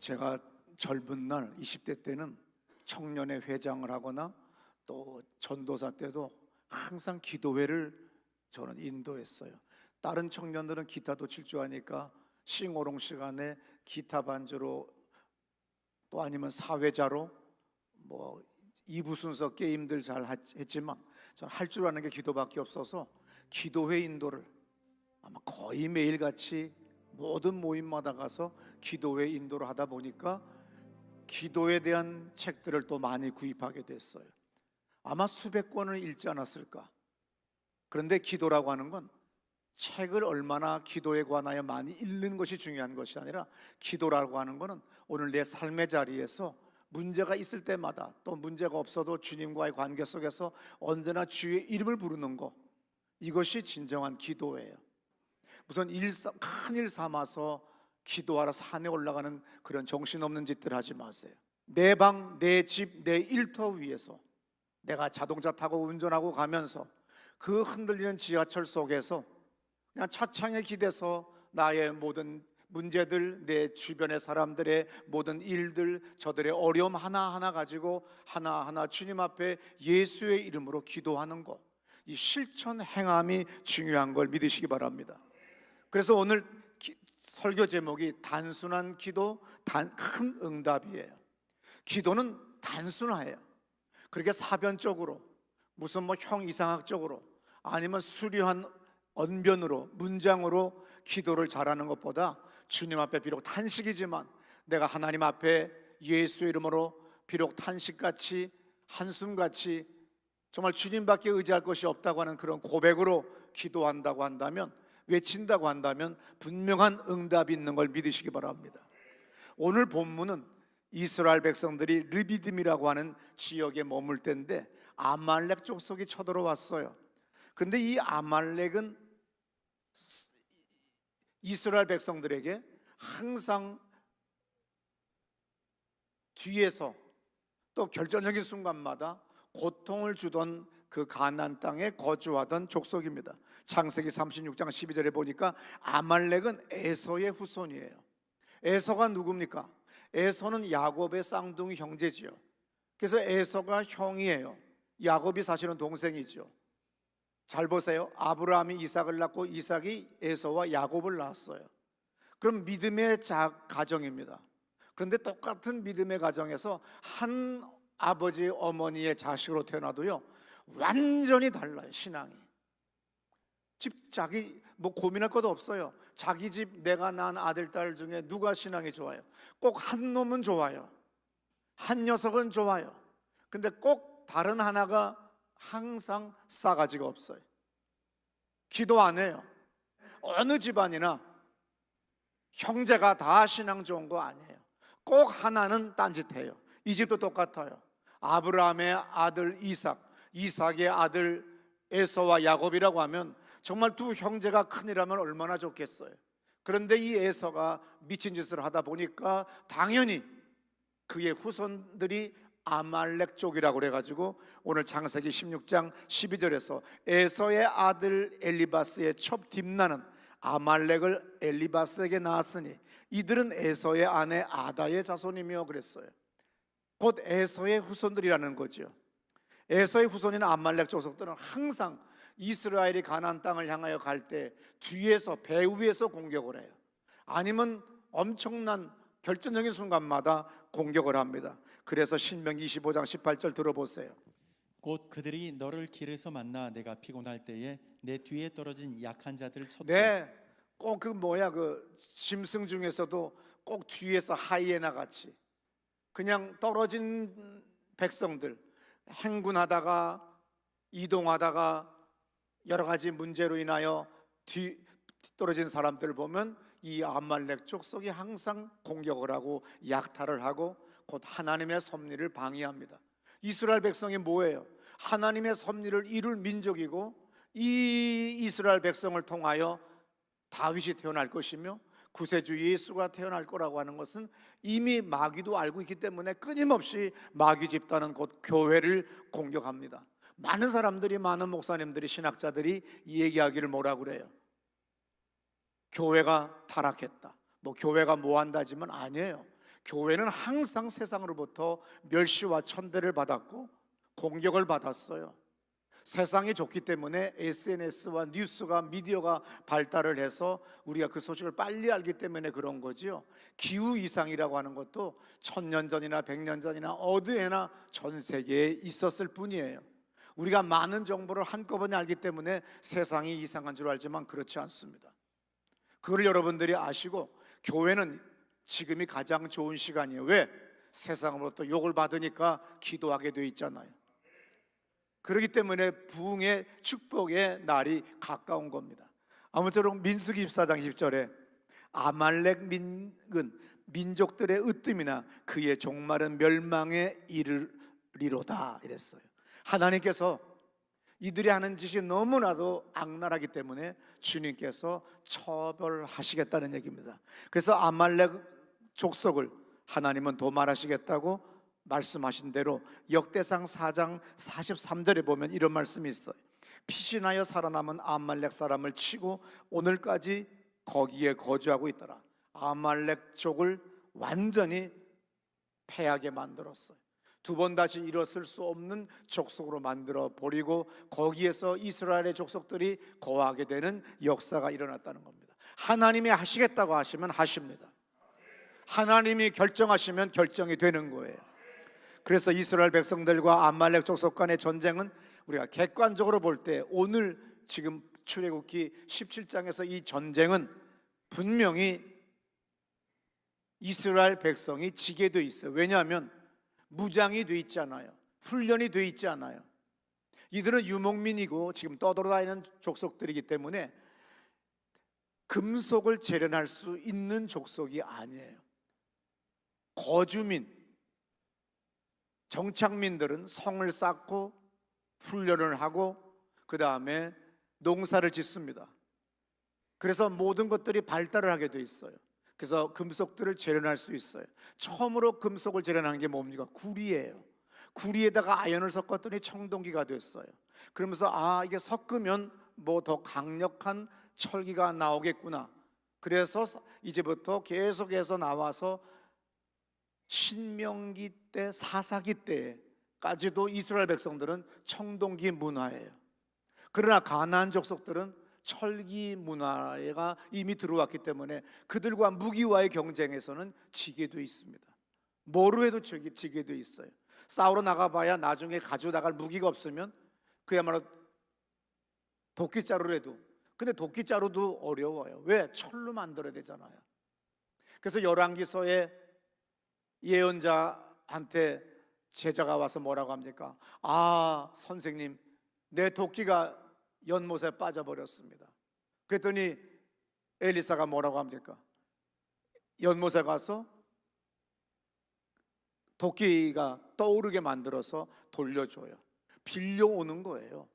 제가 젊은 날 20대 때는 청년회 회장을 하거나 또 전도사 때도 항상 기도회를 저는 인도했어요. 다른 청년들은 기타도 칠 줄 아니까 싱오롱 시간에 기타 반주로 또 아니면 사회자로 뭐 2부 순서 게임들 잘 했지만 저는 할 줄 아는 게 기도밖에 없어서 기도회 인도를 아마 거의 매일같이 모든 모임마다 가서 기도회 인도를 하다 보니까 기도에 대한 책들을 또 많이 구입하게 됐어요. 아마 수백 권을 읽지 않았을까. 그런데 기도라고 하는 건 책을 얼마나 기도에 관하여 많이 읽는 것이 중요한 것이 아니라 기도라고 하는 것은 오늘 내 삶의 자리에서 문제가 있을 때마다 또 문제가 없어도 주님과의 관계 속에서 언제나 주의 이름을 부르는 것, 이것이 진정한 기도예요. 무슨 큰일 삼아서 기도하러 산에 올라가는 그런 정신없는 짓들 하지 마세요. 내 방, 내 집, 내 일터 위에서 내가 자동차 타고 운전하고 가면서 그 흔들리는 지하철 속에서 그냥 차창에 기대서 나의 모든 문제들, 내 주변의 사람들의 모든 일들, 저들의 어려움 하나하나 가지고 하나하나 주님 앞에 예수의 이름으로 기도하는 것, 이 실천 행함이 중요한 걸 믿으시기 바랍니다. 그래서 오늘 설교 제목이 단순한 기도, 큰 응답이에요. 기도는 단순해요. 그렇게 사변적으로 무슨 뭐 형 이상학적으로 아니면 수려한 언변으로 문장으로 기도를 잘하는 것보다 주님 앞에 비록 탄식이지만 내가 하나님 앞에 예수의 이름으로 비록 탄식같이 한숨같이 정말 주님밖에 의지할 것이 없다고 하는 그런 고백으로 기도한다고 한다면, 외친다고 한다면 분명한 응답이 있는 걸 믿으시기 바랍니다. 오늘 본문은 이스라엘 백성들이 르비딤이라고 하는 지역에 머물 때인데 아말렉 족속이 쳐들어왔어요. 그런데 이 아말렉은 이스라엘 백성들에게 항상 뒤에서 또 결정적인 순간마다 고통을 주던 그 가나안 땅에 거주하던 족속입니다. 창세기 36장 12절에 보니까 아말렉은 에서의 후손이에요. 에서가 누굽니까? 에서는 야곱의 쌍둥이 형제지요. 그래서 에서가 형이에요. 야곱이 사실은 동생이죠. 잘 보세요. 아브라함이 이삭을 낳고 이삭이 에서와 야곱을 낳았어요. 그럼 믿음의 가정입니다. 그런데 똑같은 믿음의 가정에서 한 아버지 어머니의 자식으로 태어나도요 완전히 달라요. 신앙이 자기 뭐 고민할 것도 없어요. 자기 집 내가 낳은 아들 딸 중에 누가 신앙이 좋아요? 꼭 한 놈은 좋아요. 한 녀석은 좋아요. 근데 꼭 다른 하나가 항상 싸가지가 없어요. 기도 안 해요. 어느 집안이나 형제가 다 신앙 좋은 거 아니에요. 꼭 하나는 딴짓해요. 이 집도 똑같아요. 아브라함의 아들 이삭, 이삭의 아들 에서와 야곱이라고 하면 정말 두 형제가 큰이라면 얼마나 좋겠어요. 그런데 이 에서가 미친 짓을 하다 보니까 당연히 그의 후손들이 아말렉 쪽이라고 그래가지고 오늘 창세기 16장 12절에서 에서의 아들 엘리바스의 첩 딥나는 아말렉을 엘리바스에게 낳았으니 이들은 에서의 아내 아다의 자손이며 그랬어요. 곧 에서의 후손들이라는 거죠. 에서의 후손인 아말렉 족속들은 항상 이스라엘이 가나안 땅을 향하여 갈 때 뒤에서 배 위에서 공격을 해요. 아니면 엄청난 결정적인 순간마다 공격을 합니다. 그래서 신명기 25장 18절 들어보세요. 곧 그들이 너를 길에서 만나 내가 피곤할 때에 내 뒤에 떨어진 약한 자들을 쳤고. 네, 꼭 그 짐승 중에서도 꼭 뒤에서 하이에나 같이 그냥 떨어진 백성들 행군하다가 이동하다가 여러 가지 문제로 인하여 떨어진 사람들을 보면 이 아말렉 족속이 항상 공격을 하고 약탈을 하고 곧 하나님의 섭리를 방해합니다. 이스라엘 백성이 뭐예요? 하나님의 섭리를 이룰 민족이고 이 이스라엘 백성을 통하여 다윗이 태어날 것이며 구세주 예수가 태어날 거라고 하는 것은 이미 마귀도 알고 있기 때문에 끊임없이 마귀 집단은 곧 교회를 공격합니다. 많은 사람들이, 많은 목사님들이, 신학자들이 얘기하기를 뭐라고 그래요? 교회가 타락했다, 뭐 교회가 뭐 한다지만 아니에요. 교회는 항상 세상으로부터 멸시와 천대를 받았고 공격을 받았어요. 세상이 좋기 때문에 SNS와 뉴스가 미디어가 발달을 해서 우리가 그 소식을 빨리 알기 때문에 그런 거지요. 기후 이상이라고 하는 것도 1000년 전이나 100년 전이나 어디에나 전 세계에 있었을 뿐이에요. 우리가 많은 정보를 한꺼번에 알기 때문에 세상이 이상한 줄 알지만 그렇지 않습니다. 그걸 여러분들이 아시고, 교회는 지금이 가장 좋은 시간이에요. 왜? 세상으로부터 욕을 받으니까 기도하게 돼 있잖아요. 그렇기 때문에 부흥의 축복의 날이 가까운 겁니다. 아무쪼록 민수기 14장 10절에 아말렉 민은 민족들의 으뜸이나 그의 종말은 멸망에 이르리로다 이랬어요. 하나님께서 이들이 하는 짓이 너무나도 악랄하기 때문에 주님께서 처벌하시겠다는 얘기입니다. 그래서 아말렉 족속을 하나님은 도말하시겠다고 말씀하신 대로 역대상 4장 43절에 보면 이런 말씀이 있어요. 피신하여 살아남은 아말렉 사람을 치고 오늘까지 거기에 거주하고 있더라. 아말렉 족을 완전히 패하게 만들었어요. 두 번 다시 일어설 수 없는 족속으로 만들어 버리고 거기에서 이스라엘의 족속들이 거하게 되는 역사가 일어났다는 겁니다. 하나님이 하시겠다고 하시면 하십니다. 하나님이 결정하시면 결정이 되는 거예요. 그래서 이스라엘 백성들과 아말렉 족속 간의 전쟁은 우리가 객관적으로 볼 때 오늘 지금 출애굽기 17장에서 이 전쟁은 분명히 이스라엘 백성이 지게 돼 있어요. 왜냐하면 무장이 돼 있지 않아요. 훈련이 돼 있지 않아요. 이들은 유목민이고 지금 떠돌아다니는 족속들이기 때문에 금속을 재련할 수 있는 족속이 아니에요. 거주민, 정착민들은 성을 쌓고 훈련을 하고 그 다음에 농사를 짓습니다. 그래서 모든 것들이 발달을 하게 돼 있어요. 그래서 금속들을 재련할 수 있어요. 처음으로 금속을 재련하는 게 뭡니까? 구리예요. 구리에다가 아연을 섞었더니 청동기가 됐어요. 그러면서 이게 섞으면 뭐 더 강력한 철기가 나오겠구나. 그래서 이제부터 계속해서 나와서 신명기 때, 사사기 때까지도 이스라엘 백성들은 청동기 문화예요. 그러나 가나안 족속들은 철기 문화가 이미 들어왔기 때문에 그들과 무기와의 경쟁에서는 지게 돼 있습니다. 뭐로 해도 지게 돼 있어요. 싸우러 나가봐야 나중에 가져나갈 무기가 없으면 그야말로 도끼자루로 해도, 근데 도끼자루도 어려워요. 왜? 철로 만들어야 되잖아요. 그래서 열왕기서에 예언자한테 제자가 와서 뭐라고 합니까? 선생님, 내 도끼가 연못에 빠져버렸습니다. 그랬더니 엘리사가 뭐라고 합니까? 연못에 가서 도끼가 떠오르게 만들어서 돌려줘요. 빌려오는 거예요.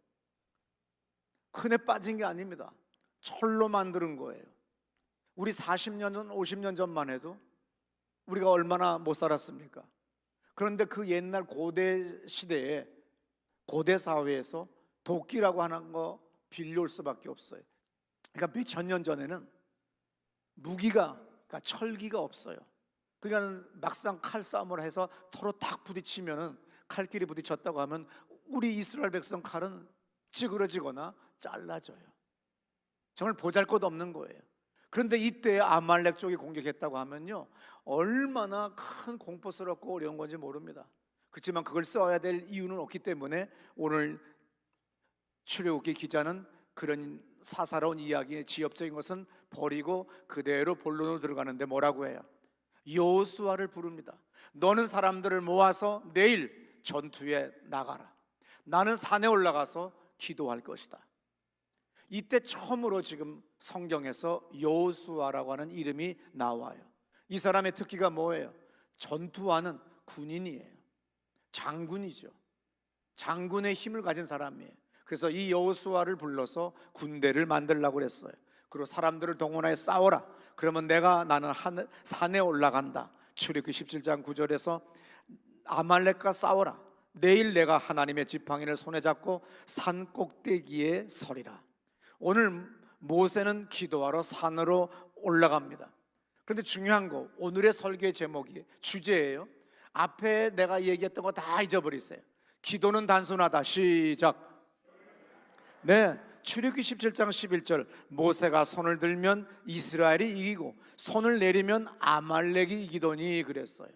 흔해 빠진 게 아닙니다. 철로 만드는 거예요. 우리 40년 전, 50년 전만 해도 우리가 얼마나 못 살았습니까? 그런데 그 옛날 고대 시대에, 고대 사회에서 도끼라고 하는 거 빌려올 수밖에 없어요. 그러니까 몇천 년 전에는 무기가, 그러니까 철기가 없어요. 그러니까 막상 칼싸움을 해서 서로 탁 부딪히면은, 칼끼리 부딪혔다고 하면 우리 이스라엘 백성 칼은 찌그러지거나 잘라져요. 정말 보잘것없는 거예요. 그런데 이때 아말렉 쪽이 공격했다고 하면요, 얼마나 큰 공포스럽고 어려운 건지 모릅니다. 그렇지만 그걸 써야 될 이유는 없기 때문에 오늘 출애굽기 기자는 그런 사사로운 이야기의 지엽적인 것은 버리고 그대로 본론으로 들어가는데 뭐라고 해요? 여호수아를 부릅니다. 너는 사람들을 모아서 내일 전투에 나가라. 나는 산에 올라가서 기도할 것이다. 이때 처음으로 지금 성경에서 여호수아라고 하는 이름이 나와요. 이 사람의 특기가 뭐예요? 전투하는 군인이에요. 장군이죠. 장군의 힘을 가진 사람이에요. 그래서 이 여호수아를 불러서 군대를 만들려고 그랬어요. 그리고 사람들을 동원하여 싸워라. 그러면 나는 산에 올라간다. 출애굽기 17장 9절에서 아말렉과 싸워라. 내일 내가 하나님의 지팡이를 손에 잡고 산 꼭대기에 서리라. 오늘 모세는 기도하러 산으로 올라갑니다. 그런데 중요한 거, 오늘의 설교의 제목이 주제예요. 앞에 내가 얘기했던 거 다 잊어버리세요. 기도는 단순하다. 시작. 네, 출애굽기 17장 11절, 모세가 손을 들면 이스라엘이 이기고 손을 내리면 아말렉이 이기더니 그랬어요.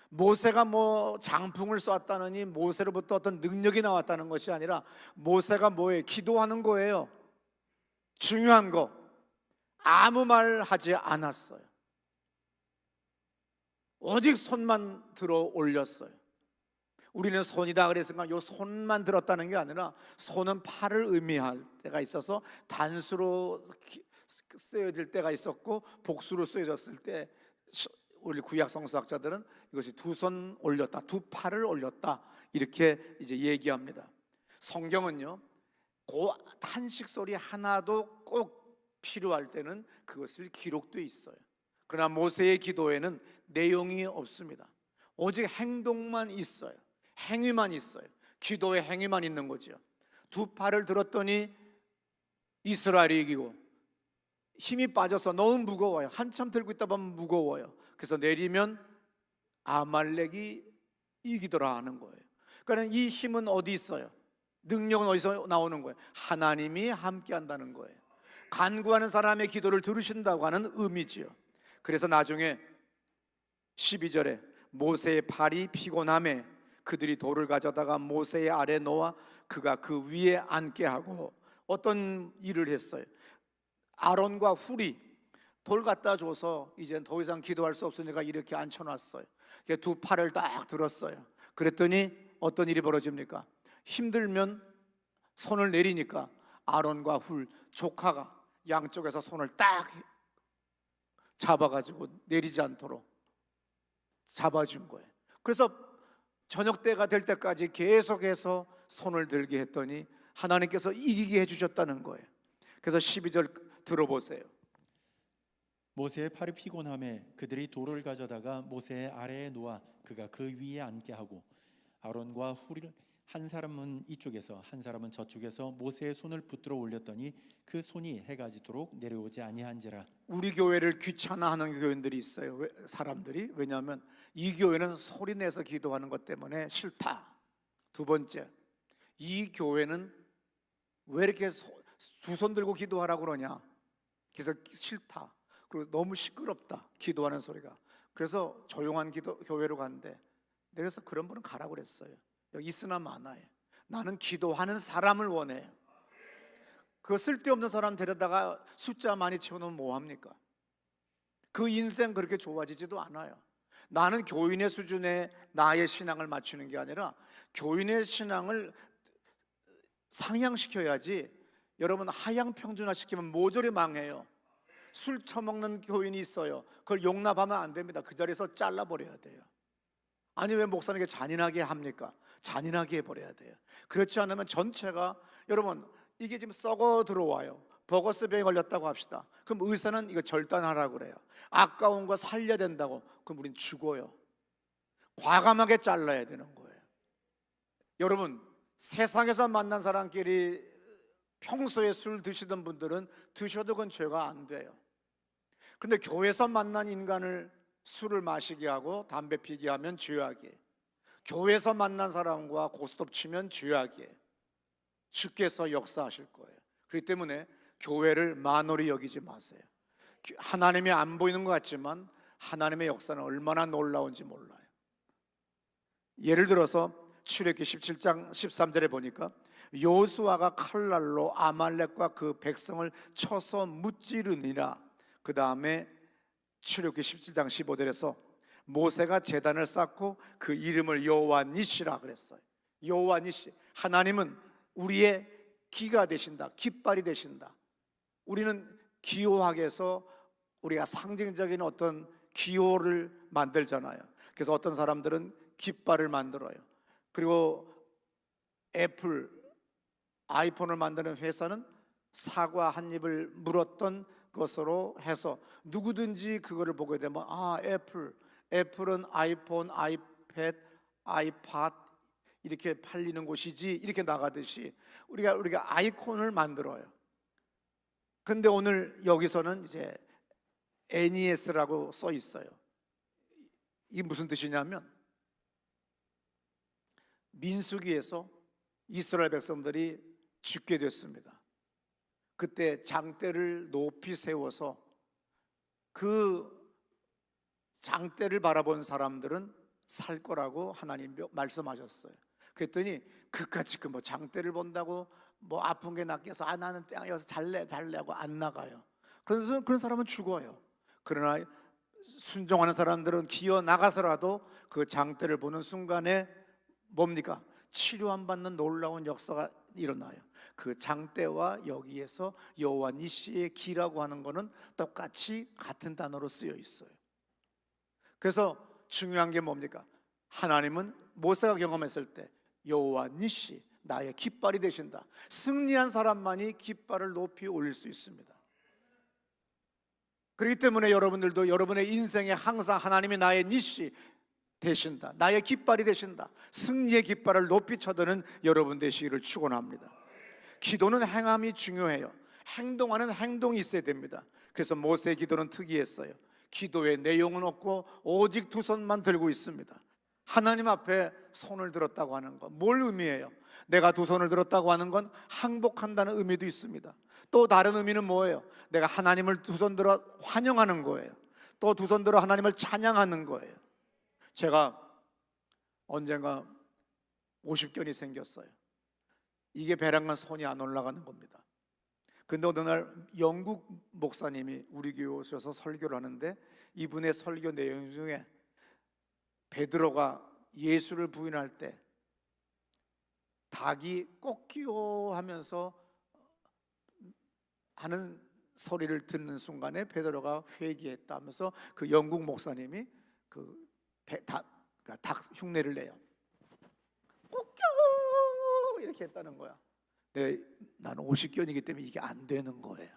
모세가 뭐 장풍을 쐈다느니 모세로부터 어떤 능력이 나왔다는 것이 아니라 모세가 뭐예요? 기도하는 거예요. 중요한 거, 아무 말 하지 않았어요. 오직 손만 들어 올렸어요. 우리는 손이다 그랬으니까 요 손만 들었다는 게 아니라 손은 팔을 의미할 때가 있어서 단수로 쓰여질 때가 있었고 복수로 쓰여졌을 때 우리 구약 성서학자들은 이것이 두 손 올렸다, 두 팔을 올렸다 이렇게 이제 얘기합니다. 성경은요, 그 탄식 소리 하나도 꼭 필요할 때는 그것을 기록돼 있어요. 그러나 모세의 기도에는 내용이 없습니다. 오직 행동만 있어요. 행위만 있어요. 기도의 행위만 있는 거죠. 두 팔을 들었더니 이스라엘이 이기고 힘이 빠져서 너무 무거워요. 한참 들고 있다 보면 무거워요. 그래서 내리면 아말렉이 이기더라 하는 거예요. 그러니까 이 힘은 어디 있어요? 능력은 어디서 나오는 거예요? 하나님이 함께 한다는 거예요. 간구하는 사람의 기도를 들으신다고 하는 의미지요. 그래서 나중에 12절에 모세의 팔이 피곤함에 그들이 돌을 가져다가 모세의 아래 놓아 그가 그 위에 앉게 하고 어떤 일을 했어요? 아론과 훌이 돌 갖다 줘서 이제 더 이상 기도할 수 없으니까 이렇게 앉혀놨어요. 두 팔을 딱 들었어요. 그랬더니 어떤 일이 벌어집니까? 힘들면 손을 내리니까 아론과 훌 조카가 양쪽에서 손을 딱 잡아가지고 내리지 않도록 잡아준 거예요. 그래서 저녁 때가 될 때까지 계속해서 손을 들게 했더니 하나님께서 이기게 해주셨다는 거예요. 그래서 12절 들어보세요. 모세의 팔이 피곤함에 그들이 돌을 가져다가 모세의 아래에 놓아 그가 그 위에 앉게 하고 아론과 훌을 한 사람은 이쪽에서 한 사람은 저쪽에서 모세의 손을 붙들어 올렸더니 그 손이 해가 지도록 내려오지 아니한지라. 우리 교회를 귀찮아하는 교인들이 있어요. 사람들이. 왜냐하면 이 교회는 소리 내서 기도하는 것 때문에 싫다. 두 번째, 이 교회는 왜 이렇게 두 손 들고 기도하라고 그러냐. 그래서 싫다. 그리고 너무 시끄럽다, 기도하는 소리가. 그래서 조용한 교회로 갔는데 내려서 그런 분은 가라고 그랬어요. 여기 있으나 마나에 나는 기도하는 사람을 원해요. 그 쓸데없는 사람 데려다가 숫자 많이 채워놓으면 뭐합니까? 그 인생 그렇게 좋아지지도 않아요. 나는 교인의 수준에 나의 신앙을 맞추는 게 아니라 교인의 신앙을 상향시켜야지. 여러분 하향 평준화시키면 모조리 망해요. 술 처먹는 교인이 있어요. 그걸 용납하면 안 됩니다. 그 자리에서 잘라버려야 돼요. 아니 왜 목사님에게 잔인하게 합니까? 잔인하게 해버려야 돼요. 그렇지 않으면 전체가, 여러분 이게 지금 썩어 들어와요. 버거스병에 걸렸다고 합시다. 그럼 의사는 이거 절단하라고 그래요. 아까운 거 살려야 된다고. 그럼 우린 죽어요. 과감하게 잘라야 되는 거예요. 여러분 세상에서 만난 사람끼리 평소에 술 드시던 분들은 드셔도 그건 죄가 안 돼요. 그런데 교회에서 만난 인간을 술을 마시게 하고 담배 피게 하면 죄악이에요. 교회에서 만난 사람과 고스톱 치면 죄악이에요. 주께서 역사하실 거예요. 그렇기 때문에 교회를 만홀히 여기지 마세요. 하나님이 안 보이는 것 같지만 하나님의 역사는 얼마나 놀라운지 몰라요. 예를 들어서 출애굽기 17장 13절에 보니까 여호수아가 칼날로 아말렉과 그 백성을 쳐서 무찌르니라. 그 다음에 출애굽기 17장 15절에서 모세가 제단을 쌓고 그 이름을 여호와 니시라 그랬어요. 여호와 니시, 하나님은 우리의 기가 되신다, 깃발이 되신다. 우리는 기호학에서 우리가 상징적인 어떤 기호를 만들잖아요. 그래서 어떤 사람들은 깃발을 만들어요. 그리고 애플, 아이폰을 만드는 회사는 사과 한 입을 물었던 것으로 해서 누구든지 그거를 보게 되면 애플은 아이폰, 아이패드, 아이팟 이렇게 팔리는 곳이지, 이렇게 나가듯이 우리가 아이콘을 만들어요. 근데 오늘 여기서는 이제 애니에스라고 써 있어요. 이게 무슨 뜻이냐면 민수기에서 이스라엘 백성들이 죽게 됐습니다. 그때 장대를 높이 세워서 그 장대를 바라본 사람들은 살 거라고 하나님 말씀하셨어요. 그랬더니 그까짓 그 뭐 장대를 본다고 뭐 아픈 게 낫겠어, 나는 여기서 잘래 하고 안 나가요. 그래서 그런 사람은 죽어요. 그러나 순종하는 사람들은 기어 나가서라도 그 장대를 보는 순간에 뭡니까? 치료 안 받는 놀라운 역사가 일어나요. 그 장대와 여기에서 여호와 니시의 기라고 하는 것은 똑같이 같은 단어로 쓰여 있어요. 그래서 중요한 게 뭡니까? 하나님은 모세가 경험했을 때 여호와 니시, 나의 깃발이 되신다. 승리한 사람만이 깃발을 높이 올릴 수 있습니다. 그렇기 때문에 여러분들도 여러분의 인생에 항상 하나님이 나의 니시 되신다, 나의 깃발이 되신다, 승리의 깃발을 높이 쳐드는 여러분 되시기를 축원합니다. 기도는 행함이 중요해요. 행동하는 행동이 있어야 됩니다. 그래서 모세의 기도는 특이했어요. 기도의 내용은 없고 오직 두 손만 들고 있습니다. 하나님 앞에 손을 들었다고 하는 건 뭘 의미해요? 내가 두 손을 들었다고 하는 건 항복한다는 의미도 있습니다. 또 다른 의미는 뭐예요? 내가 하나님을 두 손 들어 환영하는 거예요. 또 두 손 들어 하나님을 찬양하는 거예요. 제가 언젠가 50견이 생겼어요. 이게 배랑간 손이 안 올라가는 겁니다. 근데 어느 날 영국 목사님이 우리 교회 오셔서 설교를 하는데 이분의 설교 내용 중에 베드로가 예수를 부인할 때 닭이 꼬끼요 하면서 하는 소리를 듣는 순간에 베드로가 회개했다 하면서 그 영국 목사님이 닭 흉내를 내요. 꼬끼요 이렇게 했다는 거야. 나는 50견이기 때문에 이게 안 되는 거예요.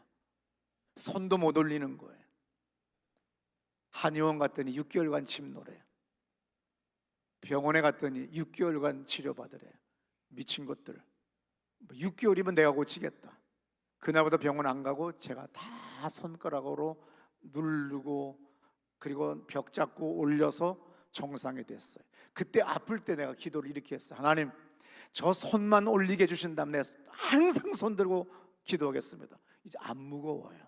손도 못 올리는 거예요. 한의원 갔더니 6개월간 침노래요. 병원에 갔더니 6개월간 치료받으래요. 미친 것들. 6개월이면 내가 고치겠다. 그날부터 병원 안 가고 제가 다 손가락으로 누르고 그리고 벽 잡고 올려서 정상이 됐어요. 그때 아플 때 내가 기도를 이렇게 했어요. 하나님, 저 손만 올리게 해주신다면 내가 항상 손 들고 기도하겠습니다. 이제 안 무거워요.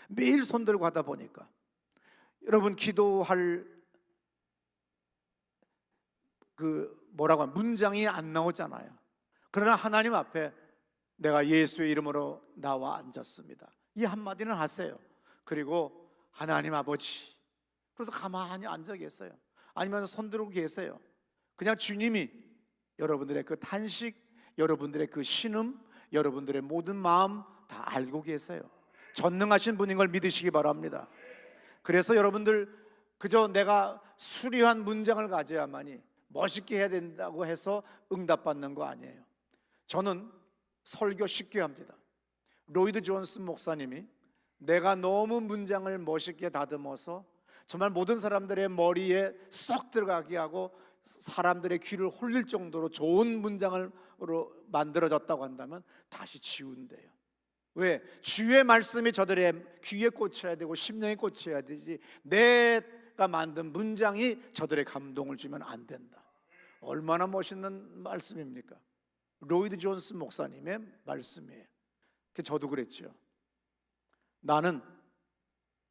매일 손 들고 하다 보니까 여러분 기도할 뭐라고 하면 문장이 안 나오잖아요. 그러나 하나님 앞에 내가 예수의 이름으로 나와 앉았습니다, 이 한마디는 하세요. 그리고 하나님 아버지, 그래서 가만히 앉아 계세요. 아니면 손 들고 계세요. 그냥 주님이 여러분들의 그 탄식, 여러분들의 그 신음, 여러분들의 모든 마음 다 알고 계세요. 전능하신 분인 걸 믿으시기 바랍니다. 그래서 여러분들 그저 내가 수려한 문장을 가져야만이 멋있게 해야 된다고 해서 응답받는 거 아니에요. 저는 설교 쉽게 합니다. 로이드 존슨 목사님이 내가 너무 문장을 멋있게 다듬어서 정말 모든 사람들의 머리에 쏙 들어가게 하고 사람들의 귀를 홀릴 정도로 좋은 문장으로 만들어졌다고 한다면 다시 지운대요. 왜? 주의 말씀이 저들의 귀에 꽂혀야 되고 심령에 꽂혀야 되지 내가 만든 문장이 저들의 감동을 주면 안 된다. 얼마나 멋있는 말씀입니까? 로이드 존슨 목사님의 말씀이에요. 저도 그랬죠. 나는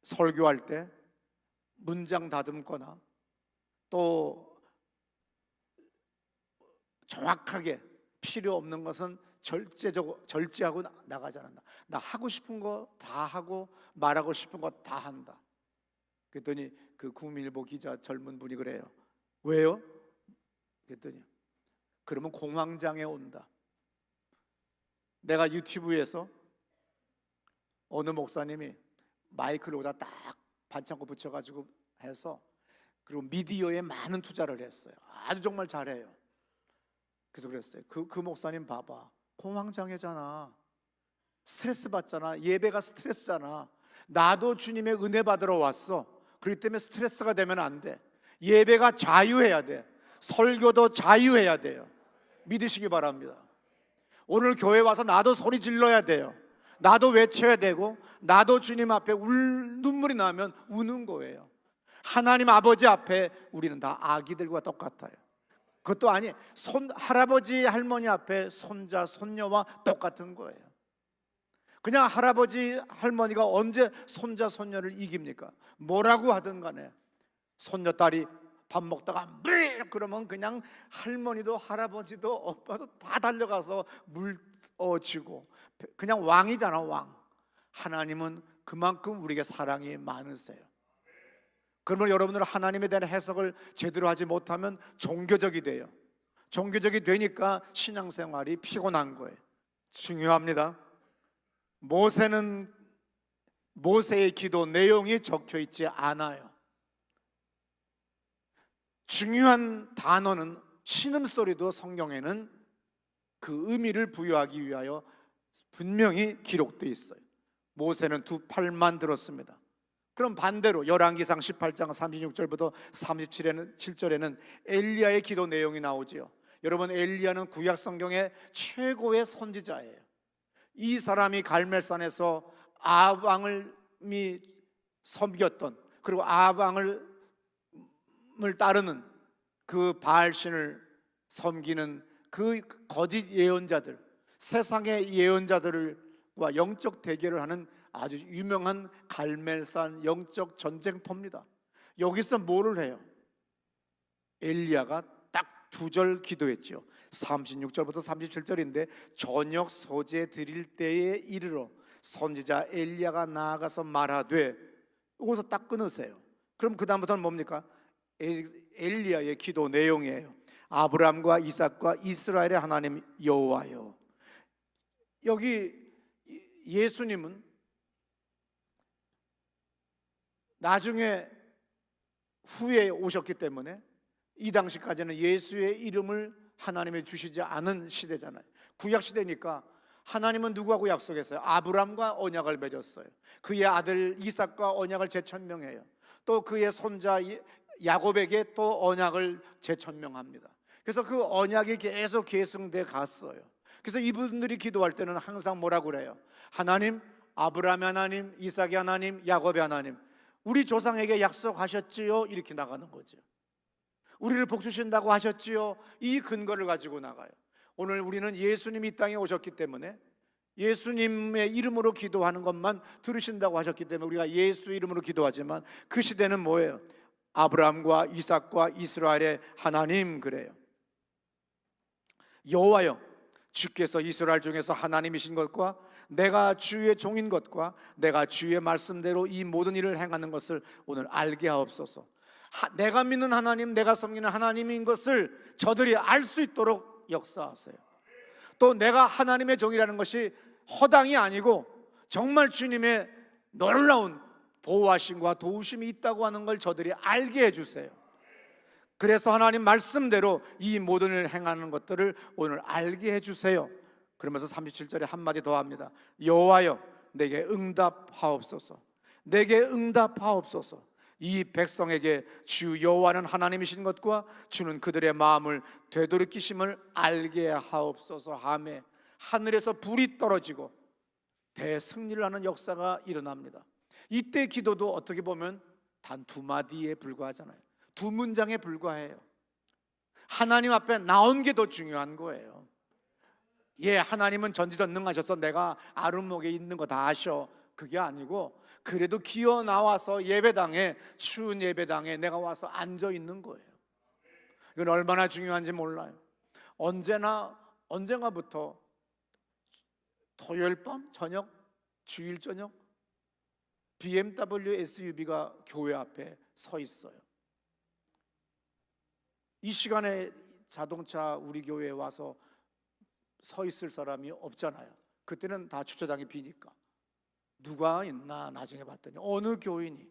설교할 때 문장 다듬거나 또 정확하게 필요 없는 것은 절제하고 나가지 않는다. 나 하고 싶은 거 다 하고 말하고 싶은 거 다 한다. 그랬더니 그 국민일보 기자 젊은 분이 그래요. 왜요? 그랬더니 그러면 공황장애 온다. 내가 유튜브에서 어느 목사님이 마이크를 여기다 딱 반창고 붙여가지고 해서 그리고 미디어에 많은 투자를 했어요. 아주 정말 잘해요. 그래서 그랬어요. 그 목사님 봐봐, 공황장애잖아. 스트레스 받잖아. 예배가 스트레스잖아. 나도 주님의 은혜 받으러 왔어. 그렇기 때문에 스트레스가 되면 안 돼. 예배가 자유해야 돼. 설교도 자유해야 돼요. 믿으시기 바랍니다. 오늘 교회 와서 나도 소리 질러야 돼요. 나도 외쳐야 되고 나도 주님 앞에 눈물이 나면 우는 거예요. 하나님 아버지 앞에 우리는 다 아기들과 똑같아요. 그것도 아니, 할아버지 할머니 앞에 손자 손녀와 똑같은 거예요. 그냥 할아버지 할머니가 언제 손자 손녀를 이깁니까? 뭐라고 하든 간에 손녀딸이 밥 먹다가 물 그러면 그냥 할머니도 할아버지도 엄마도 다 달려가서 물 주고, 그냥 왕이잖아, 왕. 하나님은 그만큼 우리에게 사랑이 많으세요. 그러면 여러분들 하나님에 대한 해석을 제대로 하지 못하면 종교적이 돼요. 종교적이 되니까 신앙생활이 피곤한 거예요. 중요합니다. 모세의 기도 내용이 적혀 있지 않아요. 중요한 단어는 신음소리도 성경에는 그 의미를 부여하기 위하여 분명히 기록되어 있어요. 모세는 두 팔만 들었습니다. 그럼 반대로 열왕기상 18장 36절부터 37절에는 엘리야의 기도 내용이 나오지요. 여러분, 엘리야는 구약 성경의 최고의 선지자예요. 이 사람이 갈멜산에서 아합 왕을 섬겼던, 그리고 아합 왕을 따르는 그 바알신을 섬기는 그 거짓 예언자들, 세상의 예언자들과 영적 대결을 하는 아주 유명한 갈멜산 영적 전쟁터입니다. 여기서 뭐를 해요? 엘리야가 딱 두 절 기도했죠. 36절부터 37절인데 저녁 소재 드릴 때에 이르러 선지자 엘리야가 나아가서 말하되, 여기서 딱 끊으세요. 그럼 그 다음부터는 뭡니까? 엘리야의 기도 내용이에요. 아브라함과 이삭과 이스라엘의 하나님 여호와여. 여기 예수님은 나중에 후에 오셨기 때문에 이 당시까지는 예수의 이름을 하나님이 주시지 않은 시대잖아요. 구약 시대니까 하나님은 누구하고 약속했어요? 아브라함과 언약을 맺었어요. 그의 아들 이삭과 언약을 재천명해요. 또 그의 손자 야곱에게 또 언약을 재천명합니다. 그래서 그 언약이 계속 계승돼 갔어요. 그래서 이분들이 기도할 때는 항상 뭐라고 그래요? 하나님, 아브라함의 하나님, 이삭의 하나님, 야곱의 하나님, 우리 조상에게 약속하셨지요? 이렇게 나가는 거죠. 우리를 복주신다고 하셨지요? 이 근거를 가지고 나가요. 오늘 우리는 예수님이 이 땅에 오셨기 때문에 예수님의 이름으로 기도하는 것만 들으신다고 하셨기 때문에 우리가 예수 이름으로 기도하지만, 그 시대는 뭐예요? 아브라함과 이삭과 이스라엘의 하나님, 그래요. 여호와여, 주께서 이스라엘 중에서 하나님이신 것과 내가 주의 종인 것과 내가 주의 말씀대로 이 모든 일을 행하는 것을 오늘 알게 하옵소서. 내가 믿는 하나님, 내가 섬기는 하나님인 것을 저들이 알 수 있도록 역사하세요. 또 내가 하나님의 종이라는 것이 허당이 아니고 정말 주님의 놀라운 보호하심과 도우심이 있다고 하는 걸 저들이 알게 해주세요. 그래서 하나님 말씀대로 이 모든 일을 행하는 것들을 오늘 알게 해주세요. 그러면서 37절에 한마디 더 합니다. 여호와여, 내게 응답하옵소서. 내게 응답하옵소서. 이 백성에게 주 여호와는 하나님이신 것과 주는 그들의 마음을 되돌이키심을 알게 하옵소서 하매 하늘에서 불이 떨어지고 대승리를 하는 역사가 일어납니다. 이때 기도도 어떻게 보면 단 두 마디에 불과하잖아요. 두 문장에 불과해요. 하나님 앞에 나온 게 더 중요한 거예요. 예, 하나님은 전지전능하셔서 내가 아름목에 있는 거 다 아셔. 그게 아니고 그래도 기어 나와서 예배당에, 추운 예배당에 내가 와서 앉아 있는 거예요. 이건 얼마나 중요한지 몰라요. 언젠가부터 토요일 밤 저녁, 주일 저녁 BMW SUV가 교회 앞에 서 있어요. 이 시간에 자동차 우리 교회에 와서 서 있을 사람이 없잖아요. 그때는 다 주차장이 비니까. 누가 있나 나중에 봤더니 어느 교인이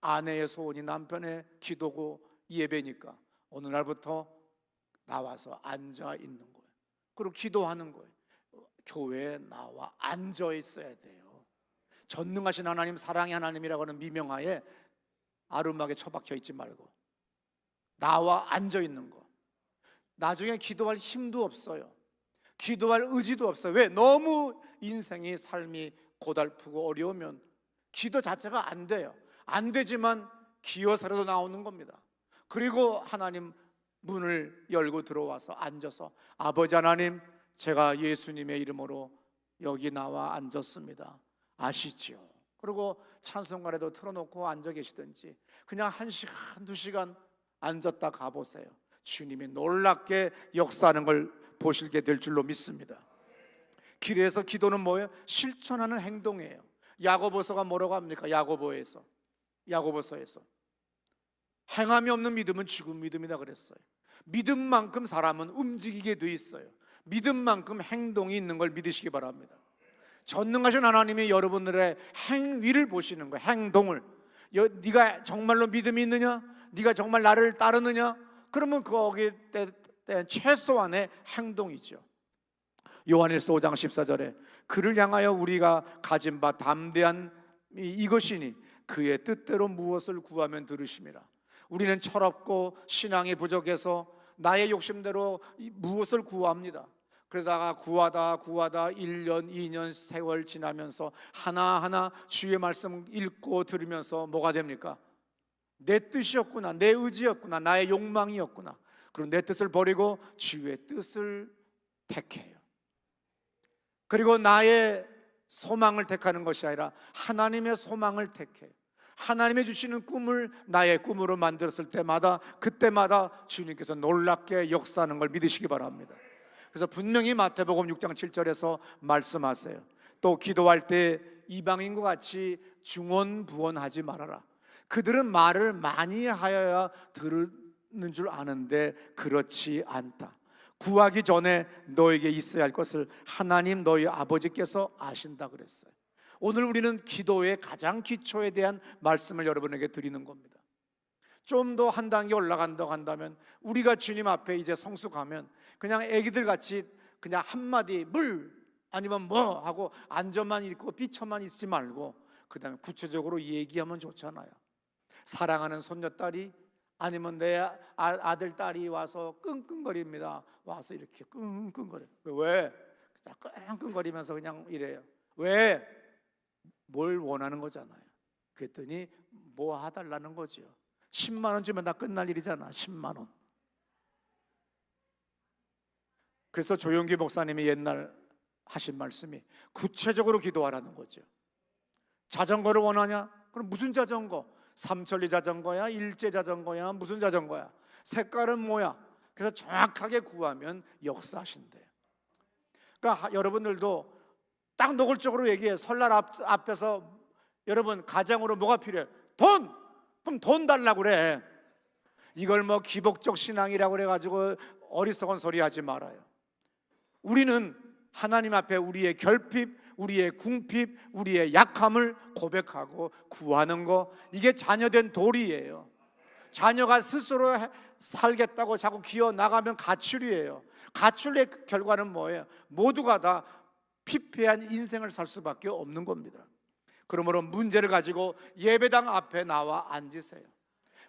아내의 소원이 남편의 기도고 예배니까 어느 날부터 나와서 앉아 있는 거예요. 그리고 기도하는 거예요. 교회에 나와 앉아 있어야 돼요. 전능하신 하나님, 사랑의 하나님이라고 하는 미명하에 아름하게 처박혀 있지 말고 나와 앉아 있는 거. 나중에 기도할 힘도 없어요. 기도할 의지도 없어요. 왜? 너무 인생이 삶이 고달프고 어려우면 기도 자체가 안 돼요. 안 되지만 기어서라도 나오는 겁니다. 그리고 하나님 문을 열고 들어와서 앉아서 아버지 하나님, 제가 예수님의 이름으로 여기 나와 앉았습니다. 아시지요? 그리고 찬송가라도 틀어놓고 앉아 계시든지 그냥 1시간, 2시간 앉았다 가보세요. 주님이 놀랍게 역사하는 걸 보시게 될 줄로 믿습니다. 길에서 기도는 뭐예요? 실천하는 행동이에요. 야고보서가 뭐라고 합니까? 야고보서에서 행함이 없는 믿음은 죽은 믿음이다 그랬어요. 믿음만큼 사람은 움직이게 돼 있어요. 믿음만큼 행동이 있는 걸 믿으시기 바랍니다. 전능하신 하나님이 여러분들의 행위를 보시는 거예요. 행동을. 네가 정말로 믿음이 있느냐? 네가 정말 나를 따르느냐? 그러면 거기에 최소한의 행동이죠. 요한일서 5장 14절에 그를 향하여 우리가 가진 바 담대한 이것이니 그의 뜻대로 무엇을 구하면 들으심이라. 우리는 철없고 신앙이 부족해서 나의 욕심대로 무엇을 구합니다. 그러다가 구하다 1년, 2년 세월 지나면서 하나하나 주의 말씀 읽고 들으면서 뭐가 됩니까? 내 뜻이었구나, 내 의지였구나, 나의 욕망이었구나. 그리고 내 뜻을 버리고 주의 뜻을 택해요. 그리고 나의 소망을 택하는 것이 아니라 하나님의 소망을 택해요. 하나님이 주시는 꿈을 나의 꿈으로 만들었을 때마다 그때마다 주님께서 놀랍게 역사하는 걸 믿으시기 바랍니다. 그래서 분명히 마태복음 6장 7절에서 말씀하세요. 또 기도할 때 이방인과 같이 중언부언하지 말아라. 그들은 말을 많이 하여야 들은 줄 아는데 그렇지 않다. 구하기 전에 너에게 있어야 할 것을 하나님 너희 아버지께서 아신다 그랬어요. 오늘 우리는 기도의 가장 기초에 대한 말씀을 여러분에게 드리는 겁니다. 좀 더 한 단계 올라간다고 한다면 우리가 주님 앞에 이제 성숙하면 그냥 애기들 같이 그냥 한마디 물 아니면 뭐 하고 안전만 있고 삐쳐만 있지 말고 그 다음에 구체적으로 얘기하면 좋잖아요. 사랑하는 손녀딸이 아니면 내 아들 딸이 와서 끙끙거립니다. 와서 이렇게 끙끙거려. 왜? 끙끙거리면서 그냥 이래요. 왜? 뭘 원하는 거잖아요. 그랬더니 뭐 해달라는 거죠. 10만 원 주면 다 끝날 일이잖아. 10만 원. 그래서 조용기 목사님이 옛날 하신 말씀이 구체적으로 기도하라는 거죠. 자전거를 원하냐? 그럼 무슨 자전거? 삼천리 자전거야? 일제 자전거야? 무슨 자전거야? 색깔은 뭐야? 그래서 정확하게 구하면 역사하신대요. 그러니까 여러분들도 딱 노골적으로 얘기해. 설날 앞에서 여러분 가장으로 뭐가 필요해? 돈! 그럼 돈 달라고 그래. 이걸 뭐 기복적 신앙이라고 그래가지고 어리석은 소리 하지 말아요. 우리는 하나님 앞에 우리의 결핍, 우리의 궁핍, 우리의 약함을 고백하고 구하는 거, 이게 자녀된 도리예요. 자녀가 스스로 살겠다고 자꾸 기어 나가면 가출이에요. 가출의 결과는 뭐예요? 모두가 다 피폐한 인생을 살 수밖에 없는 겁니다. 그러므로 문제를 가지고 예배당 앞에 나와 앉으세요.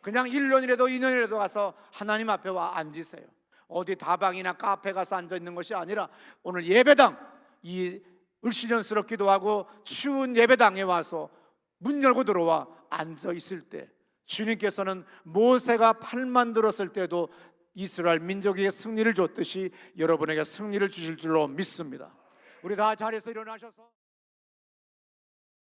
그냥 1년이라도 2년이라도 가서 하나님 앞에 와 앉으세요. 어디 다방이나 카페 가서 앉아 있는 것이 아니라 오늘 예배당, 이 을씨년스럽기도 하고 추운 예배당에 와서 문 열고 들어와 앉아 있을 때 주님께서는 모세가 팔만 들었을 때도 이스라엘 민족에게 승리를 줬듯이 여러분에게 승리를 주실 줄로 믿습니다. 우리 다 자리에서 일어나셔서